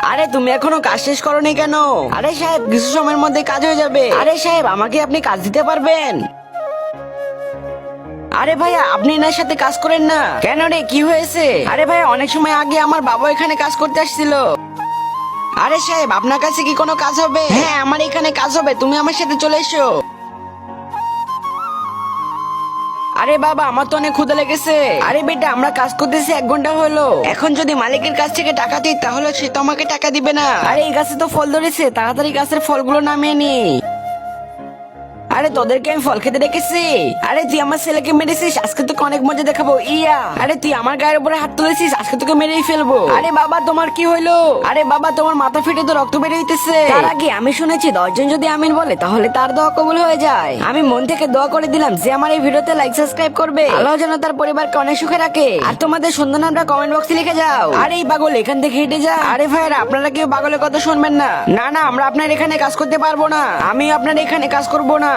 আরে তুমি এখনো কাজ শেষ করোনি কেন? আরে সাহেব, কিছু সময়ের মধ্যে কাজ হয়ে যাবে। আরে সাহেব, আমাকে আপনি কাজ দিতে পারবেন? আরে ভাইয়া, আপনি এনার সাথে কাজ করেন না কেন রে? কি হয়েছে? আরে ভাইয়া, অনেক সময় আগে আমার বাবা এখানে কাজ করতে আসছিল। আরে সাহেব, আপনার কাছে কি কোনো কাজ হবে? হ্যাঁ, আমার এখানে কাজ হবে, তুমি আমার সাথে চলে এসো। আরে বাবা, আমার তো অনেক ক্ষুধা লেগেছে। আরে বেটা, আমরা কাজ করতেছি 1 ঘন্টা হলো। এখন যদি মালিকের কাছ থেকে টাকা দিই তাহলে সে তো আমাকে টাকা দিবে না। আরে এই গাছে তো ফল ধরেছে, তাড়াতাড়ি গাছের ফলগুলো নামিয়ে নি। আরে তোদেরকে আমি ফল খেতে রেখেছি। আরে তুই আমার ছেলেকে মেরেছিস, আজকে তোকে অনেক মজা দেখাবো। ইয়া, আরে তুই আমার গায়ের উপরে হাত তুলেছিস, আজকে তোকে মেরেই ফেলবো। আরে বাবা, তোমার কি হইলো? আরে বাবা, তোমার মাথা ফেটে তো রক্ত বের হইতেছে। তার আগে আমি শুনেছি 10 জন যদি আমিন বলে তাহলে তার দোয়া কবুল হয়ে যায়। আমি মন থেকে দোয়া করে দিলাম যে আমার এই ভিডিওতে লাইক সাবস্ক্রাইব করবে, আল্লাহ যেন তার পরিবারকে অনেক সুখে রাখে। আর তোমাদের সুন্দর নামটা কমেন্ট বক্সে লিখে যাও। আরে এই পাগল এখান থেকে হেঁটে যা। আরে ভাইরা, আপনারা কেউ পাগলের কথা শুনবেন না। না না, আমরা আপনার এখানে কাজ করতে পারবো না। আমি আপনার এখানে কাজ করবো না।